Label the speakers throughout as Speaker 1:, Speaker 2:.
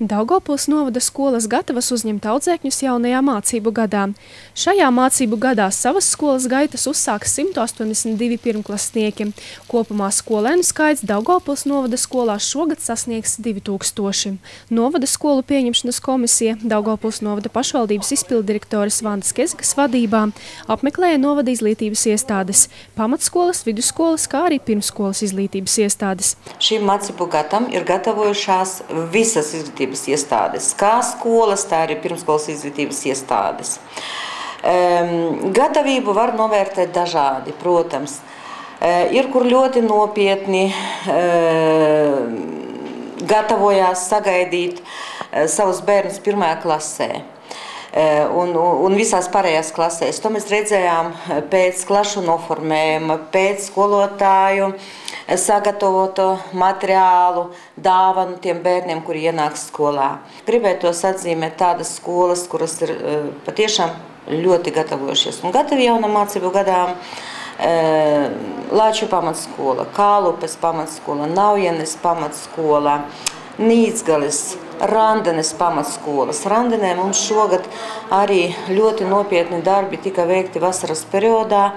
Speaker 1: Daugavpils novada skolas gatavas uzņemt audzēkņus jaunajā mācību gadā. Šajā mācību gadā savas skolas gaitas uzsāks 182 pirmklasnieki. Kopumā skolēnu skaits Daugavpils novada skolās šogad sasniegs 2000. Novada skolu pieņemšanas komisija Daugavpils novada pašvaldības izpilddirektores Vandas Kezikas vadībā apmeklēja novada izglītības iestādes, pamatskolas, vidusskolas, kā arī pirmskolas izglītības iestādes.
Speaker 2: Šīm mācību gadam ir gatavojušās visas izglītības iestādes, kā skolas, tā arī pirmskolas izglītības iestādes. Gatavību var novērtēt dažādi, protams. Ir, kur ļoti nopietni gatavojās sagaidīt savus bērnus pirmajā klasē. Un visās pārējās klasēs. To mēs redzējām pēc klašu noformējuma, pēc skolotāju sagatavoto materiālu, dāvanu tiem bērniem, kuri ienāks skolā. Gribētos atzīmēt tādas skolas, kuras ir patiešām ļoti gatavojušies un gatavi jaunam mācību gadām. Lāču pamatskola, Kālupes pamatskola, Naujenes pamatskola, Nīcgalis, Randenes pamatskolas. Randenē mums šogad arī ļoti nopietni darbi tika veikti vasaras periodā,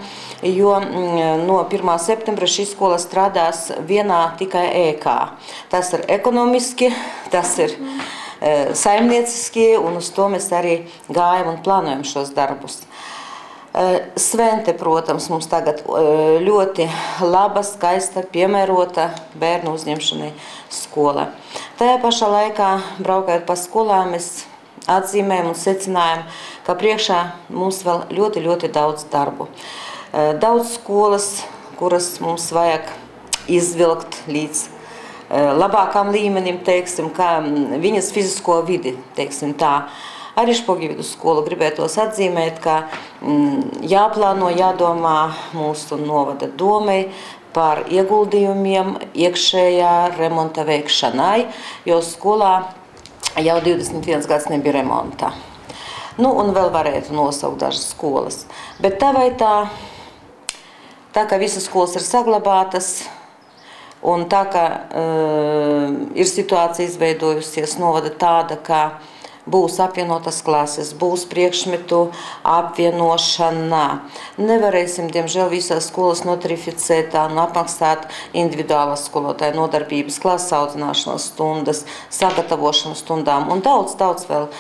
Speaker 2: jo no 1. septembra šī skola strādās vienā tikai ēkā. Tas ir ekonomiski, tas ir saimnieciski, un uz to mēs arī gājam un plānojam šos darbus. Svente, protams, mums tagad ļoti laba, skaista, piemērota bērnu uzņemšanai skola. Tajā pašā laikā, braukājot pa skolām, mēs atzīmējam un secinājam, ka priekšā mums vēl ļoti daudz darbu. Daudz skolas, kuras mums vajag izvilkt līdz labākam līmenim, teiksim, kā viņas fizisko vidi, teiksim tā. Arī Špogi vidusskolu gribētos atzīmēt, ka jāplāno, jādomā mūsu novada domai par ieguldījumiem iekšējā remonta veikšanai, jo skolā jau 21 gads nebija remonta. Un vēl varētu nosaukt dažas skolas. Bet tā vai tā ka visas skolas ir saglabātas, un tā, ka ir situācija izveidojusies novada tāda, ka būs apvienotas klases, būs priekšmetu apvienošana. Nevarēsim, diemžēl, visās skolas notrificēt un apmaksāt individuālās skolotāju nodarbības, klases audzināšanas stundas, sagatavošanas stundām un daudz vēl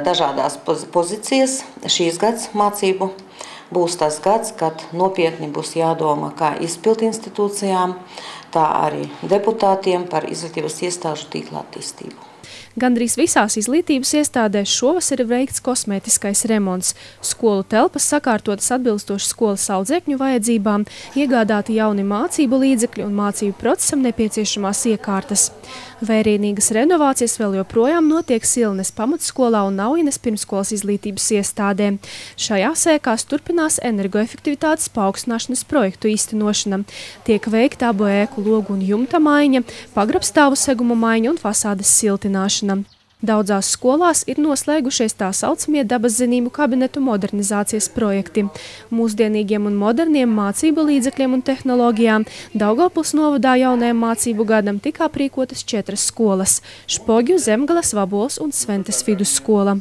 Speaker 2: dažādās pozīcijas. Šīs gads mācību būs tas gads, kad nopietni būs jādomā kā izpildu institūcijām, tā arī deputātiem par izglītības iestāžu tīkla attīstību.
Speaker 1: Gandrīz visās izglītības iestādēs šovasar ir veikts kosmētiskais remonts. Skolu telpas sakārtotas atbilstoši skolas audzēkņu vajadzībām, iegādāti jauni mācību līdzekļi un mācību procesam nepieciešamās iekārtas. Vērienīgas renovācijas vēl joprojām notiek Silnes pamatskolā un Naujenes pirmskolas izglītības iestādē. Šajās ēkās turpinās energoefektivitātes paaugstināšanas projektu īstenošana. Tiek veikta abu ēku logu un jumta maiņa, pagrabstāvu seguma maiņa un fasādes siltināšana. Daudzās skolās ir noslēgušies tā saucamie dabas zinību kabinetu modernizācijas projekti. Mūsdienīgiem un moderniem mācību līdzekļiem un tehnoloģijām Daugavpils novadā jaunajam mācību gadam tika aprīkotas 4 skolas – Špogju, Zemgales, Vabols un Sventes vidusskola.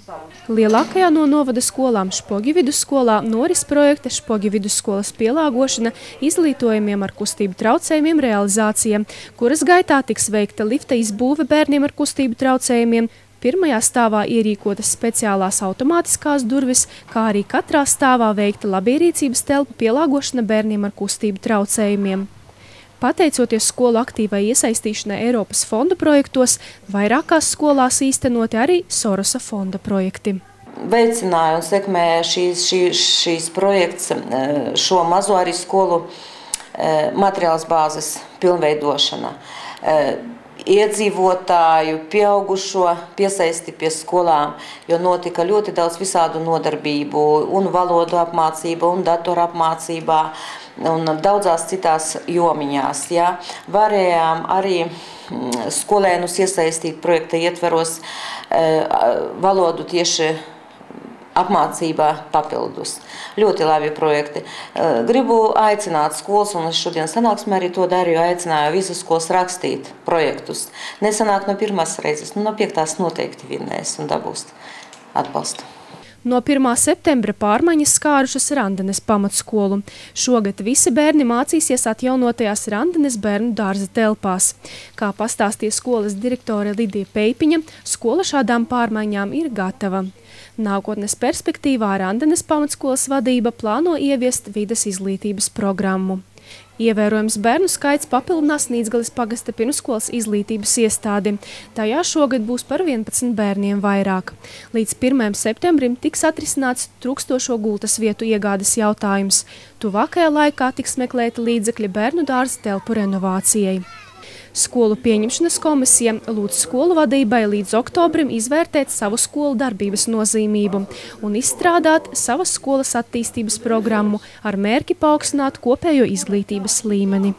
Speaker 1: Lielākajā no novada skolām Špogju vidusskolā noris projekta Špogju vidusskolas pielāgošana izglītojumiem ar kustību traucējumiem realizācija, kuras gaitā tiks veikta lifta izbūve bērniem ar kustību traucējumiem, pirmajā stāvā ierīkotas speciālās automātiskās durvis, kā arī katrā stāvā veikta labierīcības telpu pielāgošana bērniem ar kustību traucējumiem. Pateicoties skolu aktīvai iesaistīšanai Eiropas fonda projektos, vairākās skolās īstenoti arī Sorosa fonda projekti.
Speaker 2: Veicināja un sekmēja šīs projekts šo mazo arī skolu materiālas bāzes pilnveidošana. Iedzīvotāju, pieaugušo piesaisti pie skolām, jo notika ļoti daudz visādu nodarbību, un valodu apmācība, un datoru apmācībā, un daudzās citās jomiņās. Ja. Varējām arī skolēnus iesaistīt projekta ietveros valodu tieši apmācībā papildus. Ļoti labi projekti. Gribu aicināt skolas, un es šodien sanāksmē arī to darīju, aicināju visas skolas rakstīt projektus. Nesanāk no pirmās reizes, no 5. noteikti vinnēs un dabūs atbalstu.
Speaker 1: No 1. septembra pārmaiņas skārušas Randenes pamatskolu. Šogad visi bērni mācīsies atjaunotajās Randenes bērnu dārza telpās. Kā pastāstīja skolas direktore Lidija Peipiņa, skola šādām pārmaiņām ir gatava. Nākotnes perspektīvā Randenes pamatskolas vadība plāno ieviest vides izglītības programmu. Ievērojams bērnu skaits papildinās Nīdzgalis pagasta pirmsskolas izglītības iestādi. Tajā šogad būs par 11 bērniem vairāk. Līdz 1. septembrim tiks atrisināts trūkstošo gultas vietu iegādes jautājums. Tuvākajā laikā tiks meklēti līdzekļi bērnu dārza telpu renovācijai. Skolu pieņemšanas komisija lūdz skolu vadībai līdz oktobrim izvērtēt savu skolu darbības nozīmību un izstrādāt savas skolas attīstības programmu ar mērķi paaugstināt kopējo izglītības līmeni.